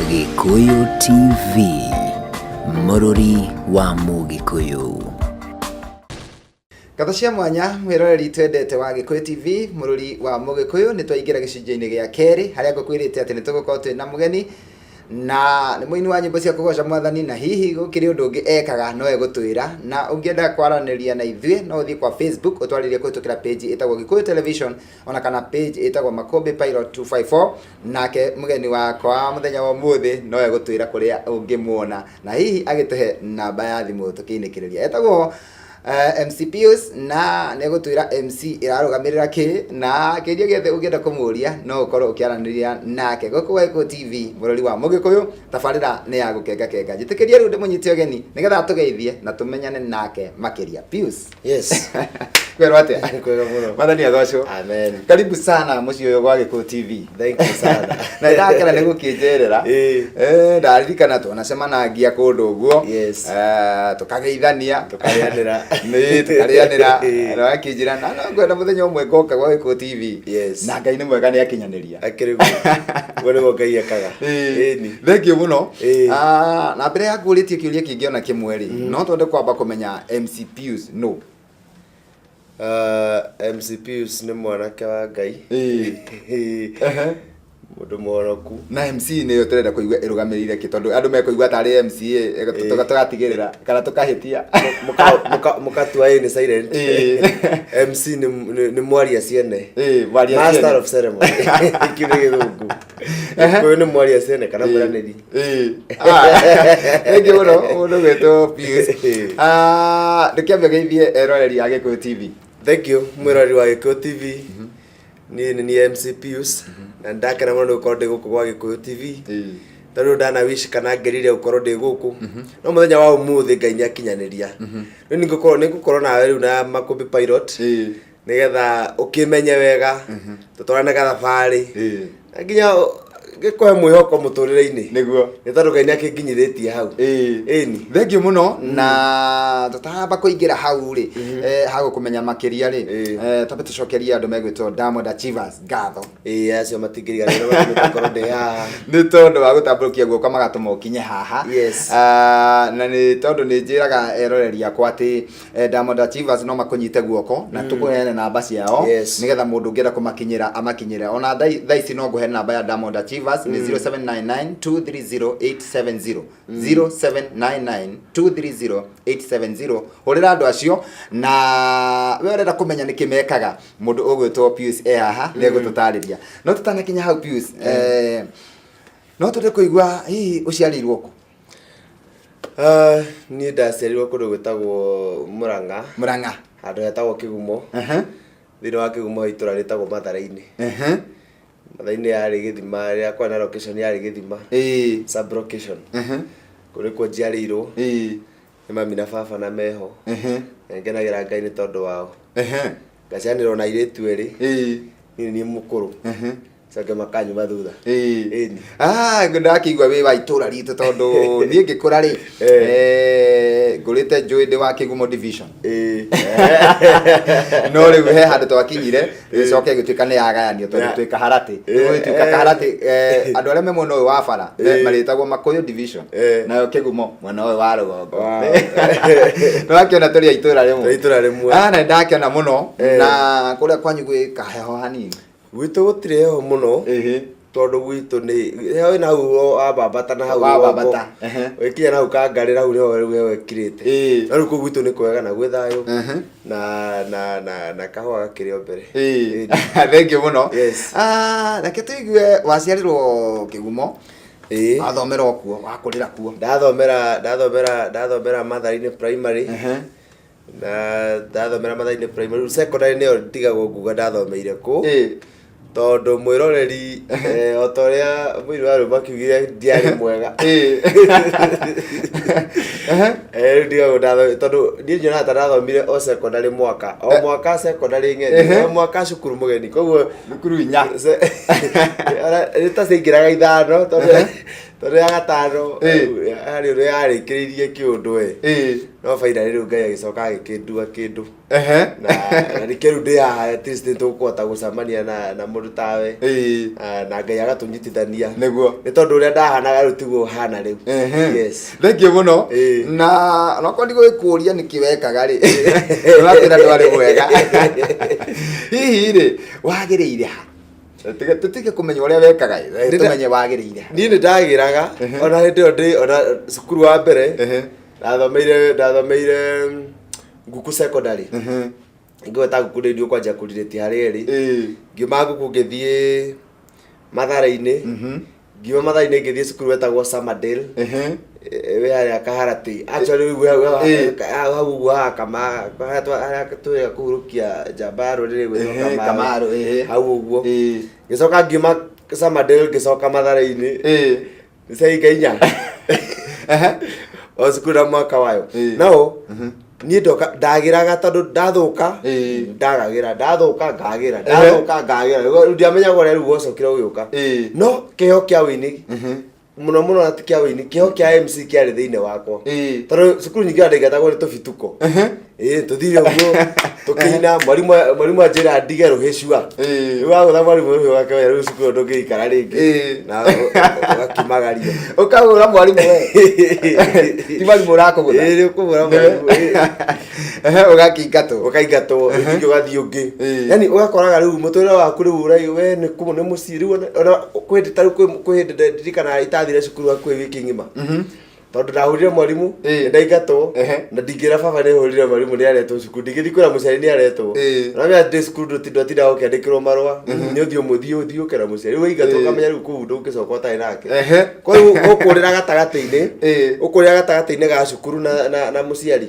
Gikuyu TV, Mururi wa Mugikuyu. Katha cia mwanya mwiroreri twendete wa Gikuyu TV, Mururi wa Mugikuyu, ni twaingira gicunjĩ-inĩ gĩa kerĩ haria ngũkwĩrĩte atĩ nĩ tũgũkorwo twĩna mũgeni na nĩ mũini wa nyĩmbo cia kũgoca Mwathani, na hihi gũkĩrĩ ũndũ ũngĩ ekaga no egũtwĩra, na ũngĩenda kwaranĩria na ithuĩ no ũthiĩ kwa Facebook ũtwarĩrie kũhĩtũkĩra page ĩtagwo Gikuyu Television, ona kana page ĩtagwo Makumbi Pilot 254. Nake mũgeni wakwa mũthenya wa ũmũthĩ no egũtwĩra kũrĩa ũngĩmuona, na hihi agĩtũhe namba ya thimũ tũkĩinĩkĩrĩria. Etagwo MC Pius, na negũtwĩra MC ĩrarũgamĩrĩra kĩ, na kĩũria gĩothe ũngĩenda kũmũria no ũkorwo ũkĩaranĩria nake gũkũ Gikuyu TV, Mururi wa Mugikuyu. Tabarĩra nĩ ya gũkenga njĩtĩkĩria rĩu ndĩmũnyite ũgeni nĩgetha tũgeithie na tũmenyane nake makĩria. Pius. Yes. Kwero atĩa? Kwero mũno. Mwathani athocwo. Amen. Karibu sana mũciĩ ũyũ gwa Gikuyu TV. Thank you sana. Na ndakena nĩ gũkĩnjerera. Ndaririkana twanacemanagia kũndũ ũguo. Yes. Tũkageithania, tũkarĩanĩra. Nĩ tũkarĩanĩra. Na akĩnjĩra na ngwenda mũthenya ũmwe ngoka gwa Gikuyu TV. Yes. Na Ngai nĩ mwega nĩ akinyanĩria. Akĩrĩ guo Ngai ekaga. Thank you mũno. Na mbere ya kũrĩtie kĩũria kĩngĩ ona kĩmwe rĩ, no twende kwamba kũmenya MC Pius no. MC Pius nĩ mwanake wa Ngai. Mũndũ mũhonoku. Na MC nĩyo tũrenda kũigua ĩrũgamĩrĩire kĩ, tondũ andũ mekũigua tarĩ MC tũgatigĩrĩra kana tũkahĩtia mũkatua nĩ silent. MC nĩ mwaria ciene. Master of ceremony. Ikiu nĩ Gĩthũngũ. Ũyũ nĩ mwaria ciene kana mũranĩri. Thank you mũno gwĩtwo Pius. Ndũkĩambia geithie eroreri a Gikuyu TV. Thank you mwĩroreri wa Gikuyu TV. Ni MC Pius. Na ndakena mũno gũkorwo ndĩ gũkũ gwa Gikuyu TV. Tondũ ndana wish kana ngerire gũkorwo ndĩ gũkũ. No mũthenya wa ũmũthĩ Ngai nĩ akinyanĩria. Rĩu nĩngũkorwo nawe rĩu na Makumbi Pilot. Nĩgetha ũkĩmenye wega. Tũtwaranaga thabarĩ. Na nginya gĩkũhe mwĩhoko mũtũrĩre-inĩ. Nĩguo. Nĩ tondũ Ngai nĩ akĩnginyithĩtie hau. Ĩni. Thank you mũno. Na tũtamba kũingĩra hau rĩ, hagũ kũmenya makĩria rĩ, tũbe tũcokeria andũ megwĩtwo Diamond Achievers ngatho. Acio matingĩriganĩrwo gũkorwo ndĩ haha. Nĩ tondũ wa gũtambũrũkia guoko magatũma ũkinye haha. Yes. Na nĩ tondũ nĩ njĩraga eroreri akwa atĩ Diamond Achievers no makũnyite guoko na tũkũheane namba ciao nĩgetha mũndũ ũngĩenda kũmakinyĩra amakinyĩre. Ona thaa ici no ngũhe namba ya Diamond Achievers ni 0799230870 0799230870. Hurira andu acio na we urenda kumenya niki mekaga mundu ugwitwo Pius haha ni egututariria. No tutanakinya hau Pius, no tude kuigua hihi uciarirwo ku? Ni ndaciarirwo kundu gwitagwo Murang'a. Handu hetagwo Kigumo. Thĩinĩ wa Kigumo itura rĩtagwo Mathare-inĩ. Mathare-inĩ yarĩ Gĩthima, rĩa kwa na location yarĩ Gĩthima. Sub location. Kũrĩ kwa njiarĩirwo. Nĩ mami na baba na meho. Ngenagĩra Ngai nĩ tondũ wao. Ngacianĩrwo na airĩtu erĩ. Niĩ mũkũrũ. Coke makanyuma thutha. Ndakĩigua wĩ wa itũra ritũ tondũ niĩ ngĩkũra rĩ, ngũrĩte njũĩ ndĩ wa Kigumo division. No rĩu he handũ twakinyire gĩcoke gĩtuĩka nĩ yagayanio tondũ twĩ Kaharatĩ. Gũtuĩka Kaharatĩ, andũ arĩa me mwena ũyũ wa bara marĩtagwo Makuyu division, nayo Kigumo mwena ũyũ wa rũgongo. No akĩona tũrĩ a itũra rĩmwe. Na ndakĩona mũno. Na kũrĩa kwanyu gwĩ kaheho hanini? Gwitũ gũtirĩ heho mũno. Tondũ gwitũ nĩ heho na hau wambambata na hau wambambata. Wĩkinya na hau kangarĩ hau nĩho rĩu wekirĩte. Na rĩu kũu gwitũ nĩ kwega na gwĩ thayũ na kahũa gakĩrĩ o mbere. Thank you mũno. Reke tũigue waciarirwo Kigumo. Wathomera o kuo, wakũrĩra kuo? Ndathomera Mathare-inĩ primary. Na ndathomera Mathare-inĩ primary. Secondary nĩyo ndigagwo nguga ndathomeire kũ. Tondũ mwĩroreri o ta ũrĩa mũini wa rwĩmbo akiugire ndiarĩ mwega. Rĩu ndigagwo tondũ niĩ nyonaga ta ndathomire o secondary mwaka. O mwaka secondary ng'eni. O mwaka cukuru mũgeni. Koguo thukuru inya. Nĩ ta ciaingĩraga ithano tondũ Tore ya gatano hari uri ari kiririe kiundu no faida riu ngai agicoka agikindua kindu na rikiru ndi ya at least tukota gucamania na mundu tawe na ngai agatunyitithania niguo ni tondu uria ndahanaga riu tiguo hana riu yes thank you muno na no kondi gwikuria nikiwekaga ri uratira ndwari mwega hihi ri wagiriire ha tutige kumenya uria wekaga tumenye wagiriire ni ndagiraga ona hindi ona cukuru wa mbere ndathomeire Nguku secondary ngweta Nguku ndio kwanja kurireti hareri ngiuma Nguku ngithie Mathare-ini ngiuma Mathare-ini ngithie cukuru wetagwo Samadale we hari akaharati actually hau kama tuya kuhurukia jabaro rire gwe kamaro hau uguo gicoka ngiuma Samadale gicoka Mathare-ini sai kainya o cukuru mwaka wayo nao ni ndoka ndagiraga tondu ndathuka ndagagira ndathuka ngagira ndathuka ngagira ndiamenya gore riu wocokire ugiuka no kiho kia wini muno ati kia wini kiho kia MC kiari thiine wakwa tondu cukuru nyingi andaigatago ni tubituko tuthire uguo tukina mwarimu ajira ndige ruhicua riu agutha mwarimu uyu wake riu cukuru ndungiikara ringi na wakimagaria ukagura mwarimu we ti mwarimu urakugutha ukugura mwarimu ukaingatwo ndio gathi ungi yani ugakoraga riu mutura waku riu we ni mucii riu ona kwendeta riu kwihinde ndirikana itathire cukuru akwi wiki ngima tondu ndahurire mwarimu ndaingatwo na ndingira baba ni hurire mwarimu ni aretwo cukuru ndigithii kwira muciari ni aretwo na mimi ati cukuru tinda ukiandikirwo marua ni uthio muthio kera muciari we ingatwo kamenya riu kuu ndungicoka utai nake kwa riu ukurira gatagati-ini ga cukuru na muciari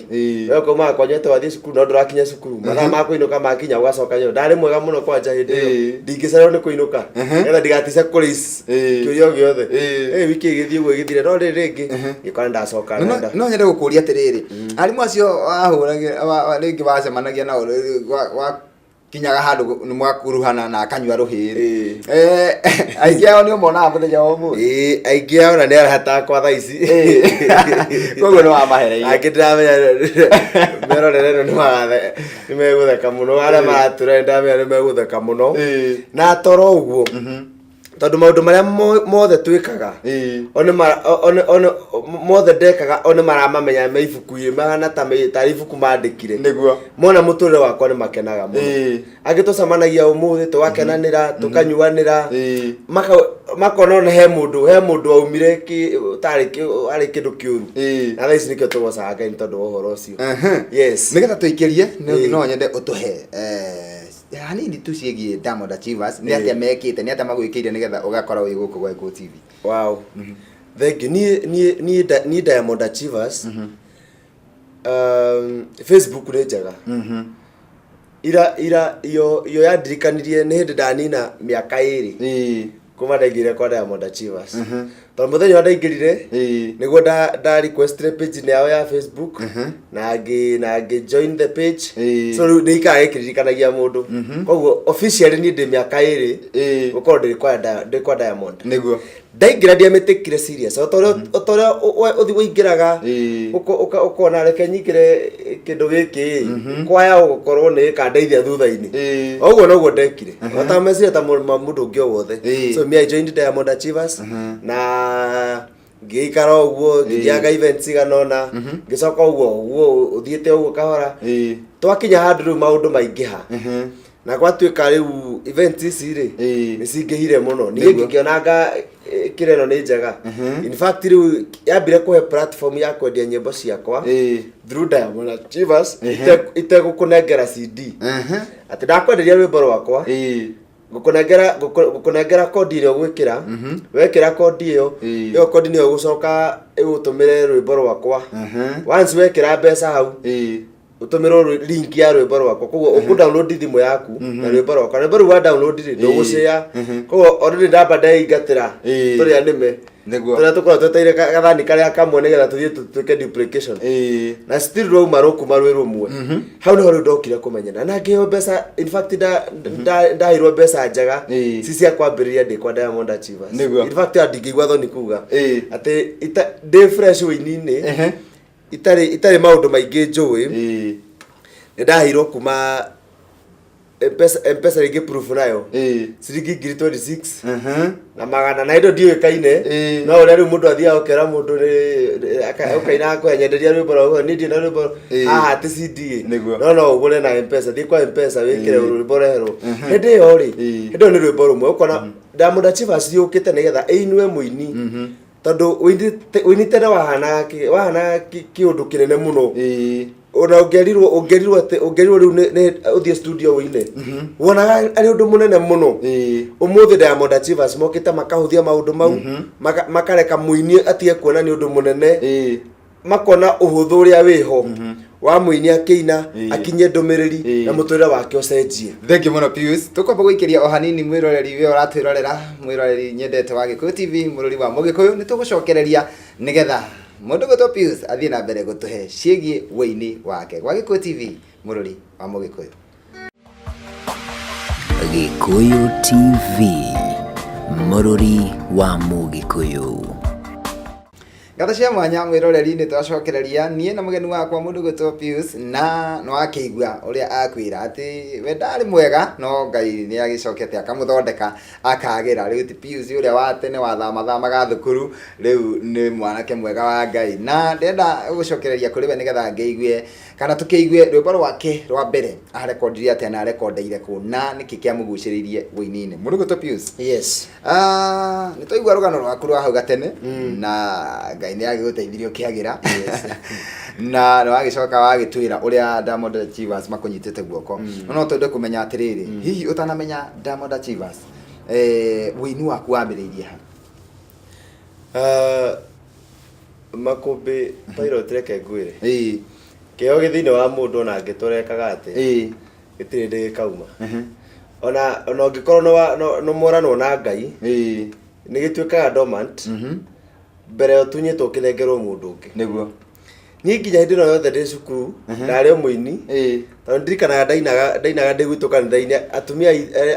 we kuma kwanyete wathie cukuru no ndurakinya cukuru mathaa ma kuinuka makinya ugacoka nyo ndari mwega muno kwanja hindi iyo ndingicererwo ni kuinuka getha ndigatice kuris kiurio giothe wiki igithii uguo igithire no ringi gikora ndacoka no nyende gukuria atiriri arimu acio ahuragira ringi wacemanagia nao kinyaga handu ni mwakuruhana na akanyua ruhiri aingi ao ni umonaga muthenya wa mu aingi ao na ni arahata kwa thaa ici koguo no amahereire angi ndiramenya merorere no ni megutheka muno aria maratura ndamenya ni megutheka muno na toro uguo tondu maundu maria mothe twikaga mothe ndekaga one maramamenya me ibuku-ini mahana ta ibuku mandikire niguo mona muturire wakwa ni makenaga muno agitucamanagia umuthi tugakenanira tukanyuanira makona ona he mundu waumire ari kindu kiuru na thaa ici nikio tugocaga Ngai tondu wa uhoro ucio yes nigetha tuikirie no nyende utuhe hanini tu ciĩgiĩ Diamond Achievers ni atia mekite ni atia magwikire nigetha ugakora wi guku gwa Gikuyu TV wow thank you ni Diamond Achievers Facebook ni njega ira yo yandirikanirie ni hindi ndanina miaka iri kuma ndaingire kwa Diamond Achievers tondu muthenya wa ndaingirire niguo nda request page yao ya Facebook na join the page so ni ikagekiririkanagia mundu koguo officially ni ndi miaka iri gukorwo ndi kwa Diamond niguo ndaingira ndiametikire serious otoria uthi wingiraga ukona reke nyingire kindu giki kwaya gukorwo ni kandeithia thutha-ini oguo noguo ndekire otamecire ta mundu ungi o wothe so me I joined Diamond Achievers na ngikara uguo ngiaga events iganona ngicoka uguo uthiete uguo kahora twakinya handu riu maundu maingiha na gwatuika riu events ici ri ni cingihire muno ni ngikionanga kireno ni njega in fact riu yambire kuhe platform ya kwendia nyimbo ciakwa through Diamond Achievers itegukunengera CD ati ndakwenderia rwimbo rwakwa gukunengera kodi ile gwikira wekira kodi iyo kodi niyo gucoka igutumire rwimbo rwakwa once wekira mbeca hau utumiro link ya rwimbo rwakwa koguo ukudownload thimu yaku na rwimbo rwakwa rwimbo rwa download ri ndugushare koguo already ndamba ndaigatira turi anime Niguo. Tuna tukora tweteire gathani karia kamwe nigetha tuthie tutuke duplication. Na still ro maroku marwe rumwe. Hau no ndokire kumenyana. Na ngeo mbeca in fact ndahirwo mbeca njaga. Si cia kwambiriria ndi kwa Diamond Achievers. In fact ndingigwa thoni kuga. Ati ndi fresh wini-ini. Itari maundu maingi njui. Ndahirwo kuma M-Pesa ringi proof nayo ciringi 26 na magana na indo ndiwe kaine no uri ri mundu athia okera mundu okaina ko nyenderia rwimbo rwa ni ndi na rwimbo ti CD no ugure na M-Pesa thi kwa M-Pesa wikire rwimbo rero hindi yo ri hindo ni rwimbo rumwe ukona Diamond Achievers yukite nigetha einwe muini tondu wini tena wahana kiundu kinene muno ona ungerirwo riu ne uthie studio wine wona ari undu munene muno umuthi Diamond Achievers mokite makahuthia maundu mau makareka muini atie kuona ni undu munene makona uhuthu uria wiho wa muini akiina akinye ndumiriri na mutura wake ucenjie. Thank you muno Pius. Tukomba guikiria o hanini mwiroreri we uratwirorera mwiroreri nyendete wa Gikuyu TV mururi wa Mugikuyu ni tugucokereria nigetha mundu gutwo Pius athie na mbere gutuhe ciegi weini wake wa Gikuyu TV mururi wa Mugikuyu. Gikuyu TV mururi wa Mugikuyu. Gata cia mwanya mwiroreri ni twacokereria nie na mugeni wakwa mundu gutwo Pius na no akigwa uria akwira ati we ndari mwega no Ngai ni agicokete akamuthondeka akagira riu ti Pius uria wa tene wa thama ga thukuru riu ni mwanake mwega wa Ngai na ndenda gucokereria kuri we nigetha ngeigwe kana tukeigue rwimbo rwake rwa mbere arekordirie ati na rekordeire ku na niki kiamuguciririe wini-ini mundu gutwo Pius. Yes. Ni toigwa rugano rwaku rwa hau gatene na Ngai ni agiguteithirio kiagira na no agicoka wagitwira uria Diamond Achievers makunyitite guoko no twende kumenya atiriri hihi utanamenya Diamond Achievers wini waku wambiriirie ha Makumbi pilot reke ngwire kio githini wa mundu na ngiturekaga ati gitire ndikauma ona ngikorwo no morano na Ngai ni gitwikaga dormant mbere tunyitwo kinengerwo mundu ungi niguo ni nginya hindi no yothe ndi cukuru ndari muini tondu ndirikanaga ndainaga ndi gwitu kanitha-ini atumia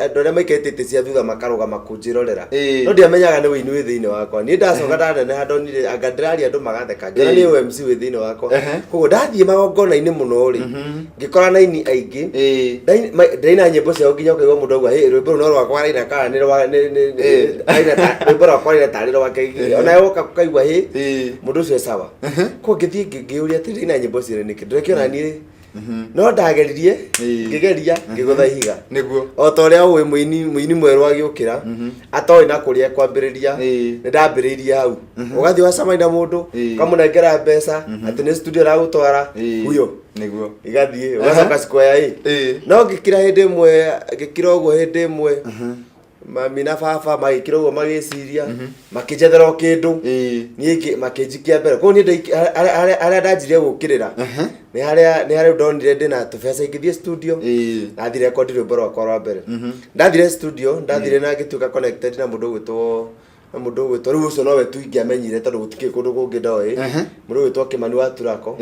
andu aria maiketete cia thutha makaruga makunjirorera no ndiamenyaga ni wini wi thiini wakwa ni ndacoka ndaneneha ndonire anga ndiraria andu magatheka ngiona ni MC wi thiini wakwa koguo ndathie magongona-ini muno ri ngikora naini aingi ndaina nyimbo ciao nginya ukaigua mundu auga rwimbo runo rwakwa raina kana ni rwimbo rwakwa raina tari rwake ona yoka kukaigua mundu ucio sawa ko ngithie ngiuria ati ndaina nyimbo ciao niki ndirekiona ni no ndageririe ngigeria ngigutha ihiga niguo o ta uria uwe muini mweru agiukira atoi na kuria kwambiriria ni ndambiriria hau ugathi wa samaina mundu kamunengera mbeca ati ni studio ra gutwara huyo niguo igathie ugacoka square no ngikira hindi imwe ngikira uguo hindi imwe mami na baba magikira uguo magiciria makijethera kindu ni makijikia mbere ko ni aria ndanjirie gukirira ni aria ndonire ndina tubesa ingithie studio ndathire record rwimbo rwakwa rwa mbere ndathire studio ndathire na ngituka connected na mundu gwitwo riu ucio nowe tu ingiamenyire tondu gutiki kundu kungi ndoi mundu gwitwo Kimani wa Turako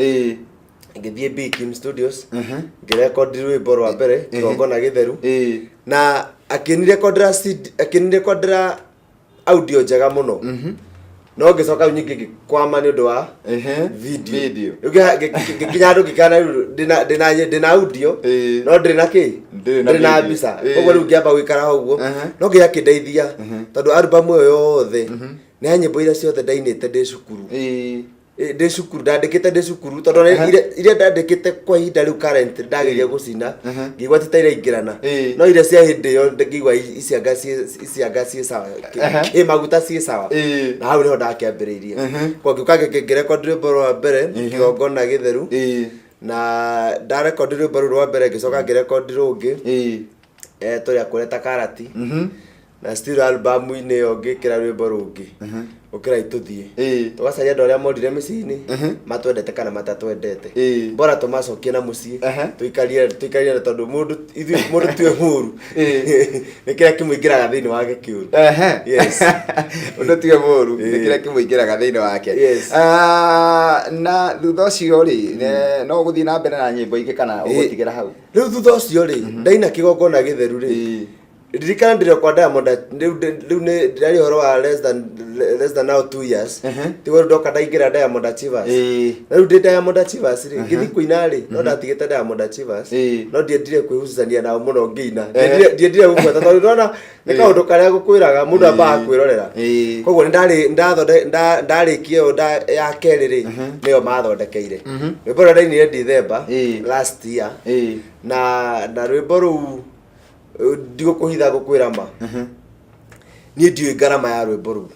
ngithie Big Kim Studios ngirecord rwimbo rwa mbere kigongona githeru na akinirekodera audio njega muno no ngicoka nyingi kwama ni undu wa video ngikinya andu ngikana ndina audio no ndina ndina mbica koguo riu ngiamba gwikara uguo no nginya kindeithia tondu album iyo yothe ni nyimbo iria ciothe ndainite ndi cukuru ndi cukuru ndandikite ndi cukuru tondu iria ndandikite kwa ihinda riu current ndageria gucina ngigwa titairaingirana no iria cia hindi iyo ngigwa icianga cie sawa maguta cie sawa na hau niho ndakiambiriirie kwa ngiuka ngirecord rwimbo rwa mbere kigongona githeru na ndarecord rwimbo rwa mbere ngicoka ngirecord rungi turia kureta karati na still album ine yo ngikira rwimbo rungi ukira ituthie tugacaria andu aria morire micini matwendete kana matatwendete bora tumacokie na mucii tuikarie tondu mundu tue huru nikira kimuingiraga thiini wa Gikuyu yes mundu tue huru nikira kimuingiraga thiini wake na thutha ucio ri no guthii na mbere na nyimbo ingi kana ugutigera hau riu thutha ucio ri ndaina kigongona githeru ri ririkana ndirio kwa Diamond riu ni ndari horo wa less than now 2 years tiwe ndoka ndaingira Diamond Achievers riu ndi Diamond Achievers ri ngithi kuina ri no ndatigite Diamond Achievers no ndiendire kwihucania nao muno ngiina ndiendire gukwa tondu ndona ni kaundu karia gukwiraga mundu ambaga kwirorera koguo ndarikie ya keri ri niyo mathondekeire rwimbo rwa ndainire December last year na rwimbo ru ndigo kuhitha gukwira ma ni ndiwe garama ya rwimbo ru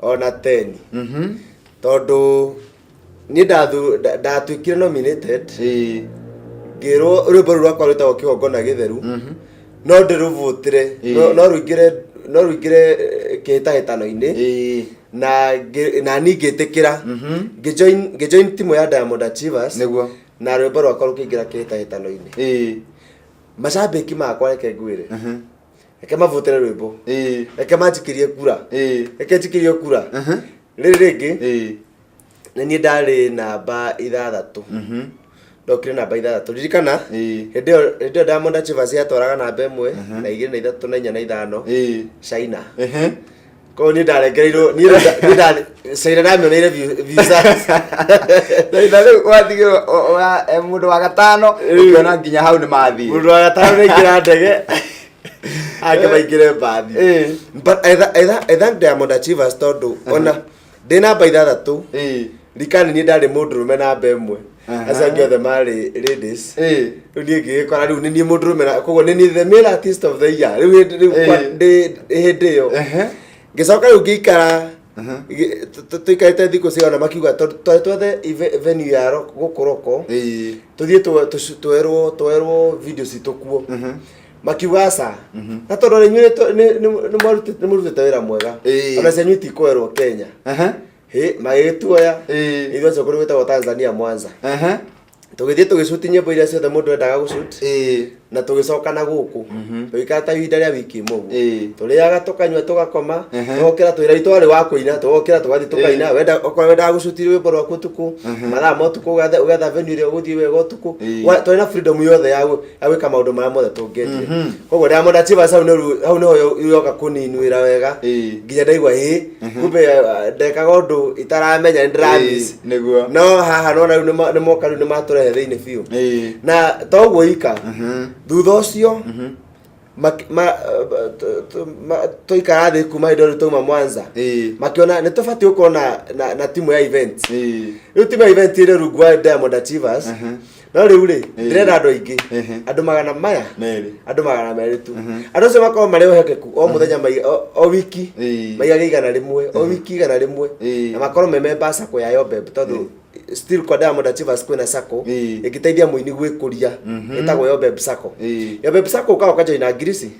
ona 10 tondu ni ndatwikire nominated ngiro rwimbo ru rwakwa rwitagwo kigongona githeru no ndiruvutire no ruingire kihitahitano-ini na ni ngitikira ngijoin timu ya Diamond Achievers niguo na rwimbo rwakwa rukiingira kihitahitano-ini macambiki makwa reke ngwire reke mavutire rwimbo reke manjikirie kura reke njikirie kura riri ringi na ni ndari namba 6 ndokire namba 6 ririkana hindi yo Diamond Achievers yatwaraga namba 1 na 2 na 3 na 4 na 5 China ko ni ndaregereirwo ni China na mionire visa na riu wathigirwo mundu wa gatano ukiona nginya hau ni mathi mundu wa gatano ni ngira ndege ake baigire bathi but I thank Diamond Achievers tondu ona ndi namba 6 rikani ni ndari mundu rume namba 1 asa ngio the mari ladies riu ni ngikora riu ni mundu rume koguo ni the male artist of the year riu ndi hindi yo ngicoka riu ngikara tuikarite thiku ciona makiuga twethe venue ya gukuroko tuthie twerwo video citukuo makiuga sa na tondu ni marutite wira mwega ona cenyu itikwerwo Kenya magituoya ithuĩ cokori gwĩtagwo Tanzania Mwanza tugithie tugishuti nyimbo iria ciothe mundu endaga gushoot na tugicoka na guku tuikara ta ihinda ria wiki mugu turiaga tukanywa tugakoma tugokira twira itwari wa kuina tugokira tugathi tukaina wenda gushuti rwimbo rwaku tuku mathaa ma tuku ugetha venue ria guthii wega tuku twina freedom yothe ya gwika maundu maria mothe tungiendire koguo Diamond Achievers hau no yoka kuninuira wega nginya ndaigua kumbe ndekaga undu itaramenya ndiramis no haha no ni moka ni maturehe thiini biu na toguo ika thutha ucio tuikara thi kuma indo tuma Mwanza makiona ni tofauti uko na timu ya events riu timu ya event ile rugwa Diamond Achievers no riu ri ndirenda andu aingi andu magana maya andu magana meri tu andu se makoma mari ohekeku o muthenya o wiki maiga igana rimwe o wiki igana rimwe na makoro mememba sako ya Yobeb tondu still kwa Diamond Achievers kwina sako ikiteithia muini gwikuria itagwo Yobeb sako Yobeb sako uka join na ngirisi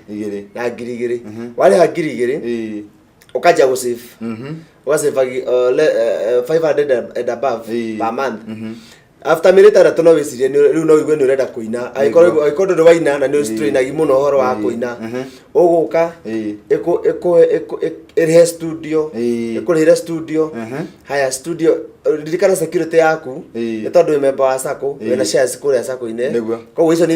na ngiri wale ha ngiri ukaja go save wasave 500 and above per month after milita na tono wisirie riu no igwe ni urenda kuina aikorwo ndo waina na ni strain agi muno horo wa kuina uguka eko studio ekurihira studio haya studio ririkana security yaku ni tondu member wa sako wena shares kuria sako ine koguo icio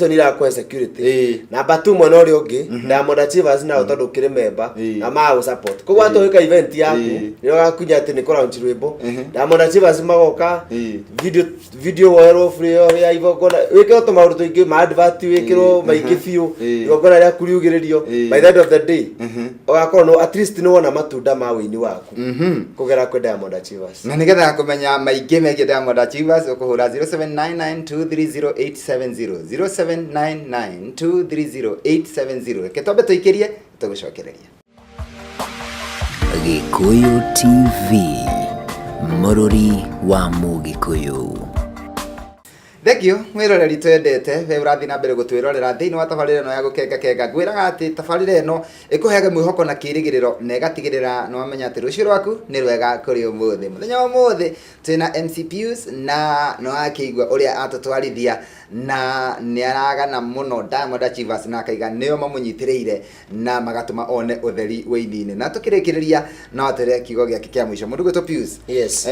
ni iraku security namba 2 mwana uri ungi Diamond Achievers na tondu kire member na ma support koguo atoika event yaku ni gakunya ati ni kora nchirwimbo Diamond Achievers magoka video wero free ya igongona wikiro to maundu tuingi ma advert wikiro maingi fiu igongona ria kuriugiririo by the end of the day ogakorwo no at least no wona matunda ma wini waku kugera kwa Diamond Achievers na nigetha kumenya maingi megie Diamond Achievers ukuhura 0799230870 0799230870 ketombe tuikirie tugucokereria Gikuyu TV Mururi wa Mugikuyu. Thank you mwiroreri twendete we urathi na mbere gutwirorera thiini wa tabarĩra ĩno ya gũkenga ngwĩraga atĩ tabarĩra ĩno ĩkũheaga mwĩhoko na kĩrĩgĩrĩro na ĩgatigĩrĩra nĩ wamenya atĩ rũciũ rwaku nĩ rwega kũrĩ ũmũthĩ. Mũthenya wa ũmũthĩ twĩna MC Pius na nĩ wakĩigua ũrĩa atũtwarithia na nĩ aragana mũno Diamond Achievers na akaiga nĩo mamũnyitĩrĩire na magatũma one ũtheri wĩini-inĩ. Na tũkĩrĩkĩrĩria no atũre kiugo gĩake kĩa mũico mũndũ gwĩtwo Pius. Yes.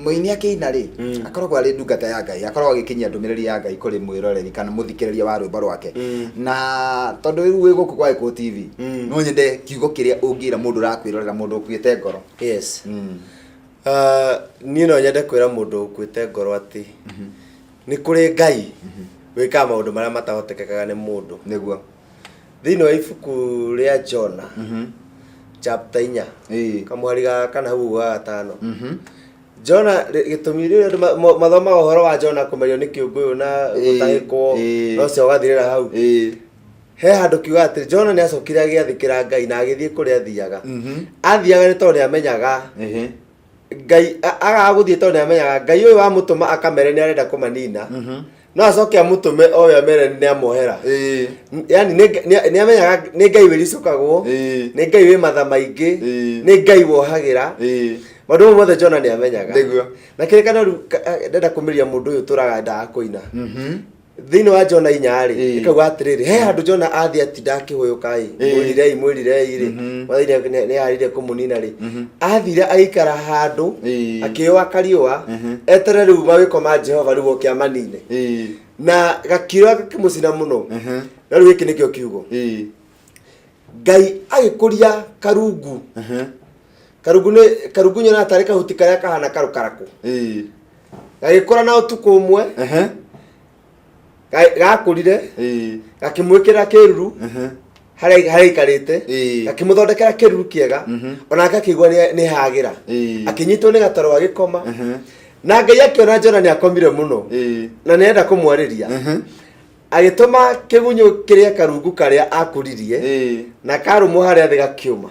Mũini akĩina rĩ akoragwo arĩ ndungata ya Ngai, akoragwo agĩkinyia ndũmĩrĩri ya Ngai kũrĩ mwĩroreri kana mũthikĩrĩria wa rwĩmbo rwake. Na tondũ rĩu wĩ gũkũ kwa Gikuyu TV no nyende kiugo kĩrĩa ũngĩra mũndũ ũrakwĩrorera, mũndũ ũkuĩte ngoro. Yes. Niĩ no nyende kwĩra mũndũ ũkuĩte ngoro atĩ nĩ kũrĩ Ngai wĩkaga maũndũ marĩa matahotekekaga nĩ mũndũ. Nĩguo thĩinĩ wa ibuku rĩa Jona chapter 4 kamũhari kana hau wa 5 Jona gĩtũmi rĩrĩa mathomaga ũhoro wa Jona kũmerio nĩ kĩũngũyũ na gũtahĩkwo no cio gathirĩra hau he handũ kiuga atĩ Jona nĩ acokire agĩathĩkĩra Ngai na agĩthiĩ kũrĩa athiaga. Athiaga nĩ tondũ nĩ amenyaga Ngai agagũthiĩ tondũ nĩ amenyaga Ngai ũyũ wamũtũma akamere nĩ arenda kũmanina no acoke amũtũme oyo amere nĩ amohera. Yani nĩ amenyaga nĩ Ngai wĩricũkagwo, nĩ Ngai wĩ matha maingĩ, nĩ Ngai wohagĩra maũndũ mothe Jona nĩ amenyaga. Na kĩrĩkano rĩu ndenda kũmĩria mũndũ ũyũ tũraga ndaga kũina thĩinĩ wa Jona 4 ĩkauga atĩrĩrĩ he handũ Jona athi ati ndakĩhũyũka mwĩrirei rĩ mwathani nĩ arire kũmũnina rĩ athire aikara handũ akĩoa kariũa etere rĩu mawĩko ma Jehova rĩu oke amanine na gakirwa gakĩmũcina mũno. Na rĩu gĩkĩ nĩkĩo kiugo Ngai agĩkũria karungu. Karungu nyona tarĩ kahuti karĩa kahana karũkarakũ gagĩkũra na ũtukũ ũmwe gakũrire gakĩmwĩkĩra kĩruru harĩa ikarĩte gakĩmũthondekera kĩruru kĩega ona akakĩigua nĩ hagĩra akĩnyitwo nĩ gataro agĩkoma na Ngai akĩona Jona nĩ akomire mũno na nĩ enda kũmwarĩria agĩtũma kĩgunyũ kĩrĩa karungu karĩa akũririe na karũmwo harĩa thĩ gakĩũma.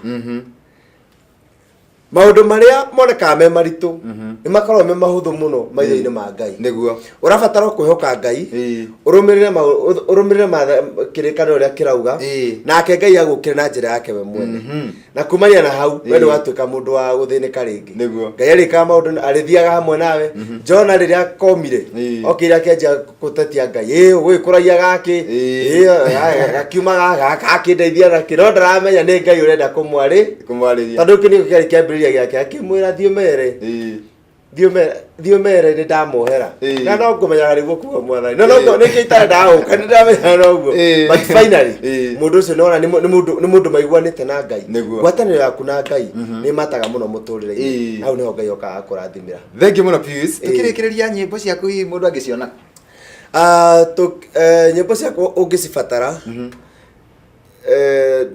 Maũndũ marĩa monekaga me maritũ nĩ makoragwo me mahũthũ mũno maitho-inĩ ma Ngai. Nĩguo ũrabatara kwĩhoka Ngai ũrũmĩrĩre kĩrĩkanĩro ũrĩa kĩrauga nake Ngai agũkĩre na njĩra yake we mwene. Na kumania na hau we ndũgatuĩka mũndũ wa gũthĩnĩka rĩngĩ. Ngai arĩkaga maũndũ arĩthiaga hamwe nawe. Jona rĩrĩa komire okĩire akĩanjia gũtetia Ngai ũgĩkũragia gakĩ gakiuma gakĩndeithia na kĩro ndaramenya nĩ Ngai ũrenda kũmwarĩria tondũ kĩnĩko kĩarĩ kĩambĩrĩria gĩake akĩmwĩra thiĩ mere nĩ ndamohera na no ngũmenyaga nĩguo kuga mwathani no nĩkĩo itarenda gũka nĩ ndamenya noguo but finally mũndũ ũcio nĩona nĩ mũndũ maiguanĩte na Ngai. Ngwatanĩro yaku na Ngai nĩ mataga mũno mũtũrĩre-inĩ hau nĩho Ngai okaga kũrathimĩra. Thank you mũno Pius. Tũkĩrĩkĩrĩria nyĩmbo ciaku mũndũ angĩciona nyĩmbo ciaku ũngĩcibatara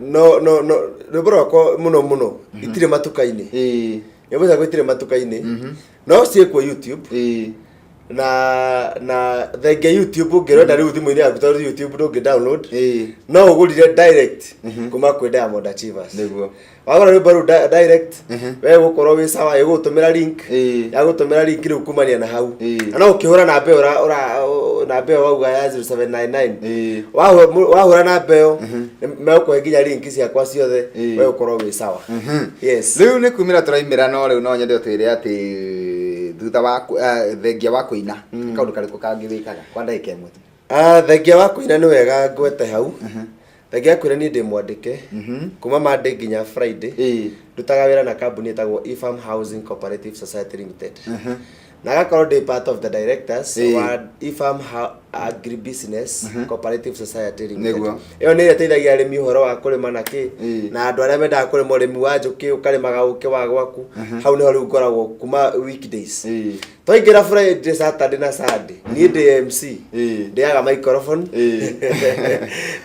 no rwĩmbo rwakwa mũno itirĩ matuka-inĩ nyĩmbo ciakwa itirĩ matuka-inĩ no ciĩkwo YouTube na thengia YouTube ũngĩrenda rĩu thimũ-inĩ yaku tondũ YouTube ndũngĩ download no ũgũrire direct kuma kwĩ Diamond Achievers. Wagũra rwĩmbo rũu direct we gũkorwo wĩ sawa ĩgũgũtũmĩra link yagũtũmĩra link rĩu kumania na hau na no ũkĩhũra namba ĩyo namba ĩyo wauga ya 0799 wahũra namba ĩyo megũkũhe nginya link ciakwa ciothe we ũkorwo wĩ sawa. Yes. Rĩu nĩ kumĩra tũraimĩra no rĩu no nyende ũtwĩre atĩ thutha wa thengia wa kũina kaũndũ karĩkũ kangĩ wĩkaga kwa ndagĩka ĩmwe tu? Thengia wa kũina nĩ wega ngwete hau. Thengia kwĩra niĩ ndĩ mwandĩke kuma Monday nginya Friday ndutaga wĩra na kambuni ĩtagwo Ifam Housing Cooperative Society Limited na gakorwo ndĩ part of the directors wa Ifam Agribusiness Cooperative Society Limited. Ĩyo nĩ ĩteithagia arĩmi ũhoro wa kũrĩma na kĩ na andũ arĩa mendaga kũrĩma ũrĩmi wa njũkĩ ũkarĩmaga ũkĩ wa gwaku hau nĩho rĩu ngoragwo kuma weekdays twaingĩra Friday Saturday na Sunday niĩ ndĩ MC ndĩaga microphone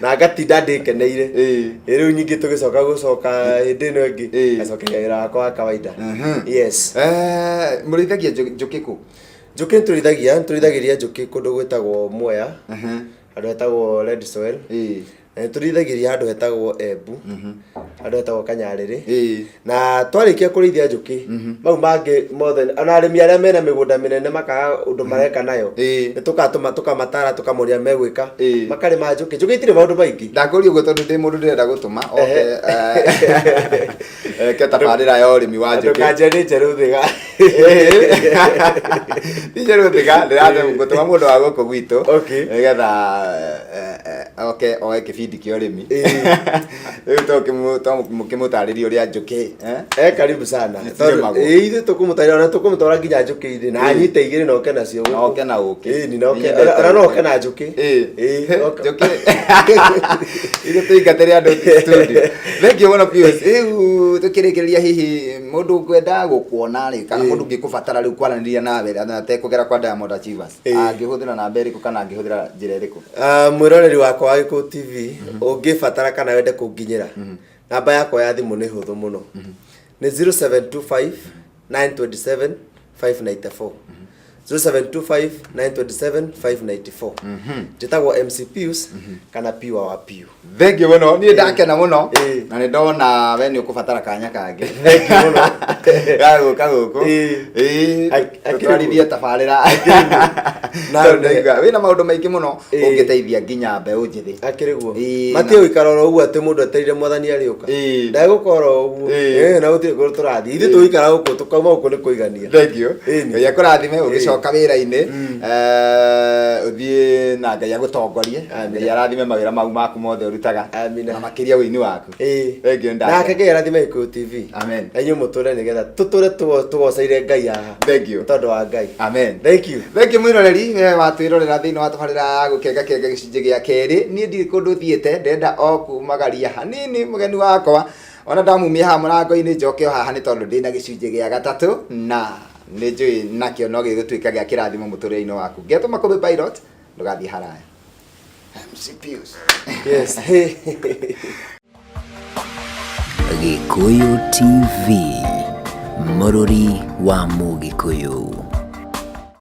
na ngatinda ndĩkeneire rĩu nyingĩ tũgĩcoka hĩndĩ ĩno ĩngĩ gacokeria wĩra wakwa wa kawaida. Yes. Mũrĩithagia njũkĩ kũ? Njũkĩ tũrĩithagĩria njũkĩ kũndũ gwĩtagwo Mwea handũ hetagwo Red Soil turithagiria handu hetagwo Embu handu hetagwo Kanyariri na twarikia kurithia njuki mau mangi mothe ona arimi aria mena migunda minene makaga undu mareka nayo ni tukatuma tukamatara tukamoria megwika makarima njuki itire maundu maingi ndakuri uguo tondu ndi mundu ndirenda gutuma ketabarira ya urimi wa njuki tukajeni njeru thiga njeru thiga ndiraje gutuma mundu wa guku gwitu nigetha oe kibindi kia urimi riu mukimutariria uria njuki karibu sana ithe tukumutariria ona tukumutwara nginya njuki-ini na anyite igiri na oke nacio oke na uki ni na oke na oke na njuki njuki ile tuingatire andu studio thank you muno Pius riu tukirikiria hihi mundu kwenda gukuona ri kana mundu ngikubatara riu kwaraniria nawe na tekugera kwa Diamond Achievers angihuthira namba iriku kana angihuthira njira iriku mwiroreri wakwa wa Gikuyu TV ungibatara kana wende kunginyira namba yakwa ya thimu ni huthu muno ni 0725 927 594 0725 927 594 jitagwo MC Pius kana Piwa wa Piu. Thank you muno ni ndakena muno na ni ndona we ni ukubatara kanya kange thank you muno kaguku atwarithia tabarira na ndaiga wina maundu maingi muno ungiteithia nginya mbeu njithi akiriguo mati uikara uguo ati mundu aterire mwathani ariuka ndagukora uguo na utire guru turathi ithe tuikara guku tukauma guku ni kuigania thank you ngai akurathime ugicoka wira-ini uthie na ngai agutongorie ngai arathime mawira mau maku mothe urutaga na makiria wini waku thank you na ngai arathime Gikuyu TV amen enyu muture nigetha tuture tugocaire ngai aha thank you tondu wa ngai amen thank you mwiroreri we watwirorera thiini wa tabarira gukenga gicunji gia keri nie ndiri kundu thiete ndenda o kumagaria hanini mugeni wakwa ona ndamumia ha murango-ini njoke haha ni tondu ndina gicunji gia gatatu na ni njui nakio no gigutuika gia kirathimo muturire-ini waku ngeto Makumbi pilot ndugathie haraya MC Pius yes Gikuyu TV, Mururi wa Mugikuyu.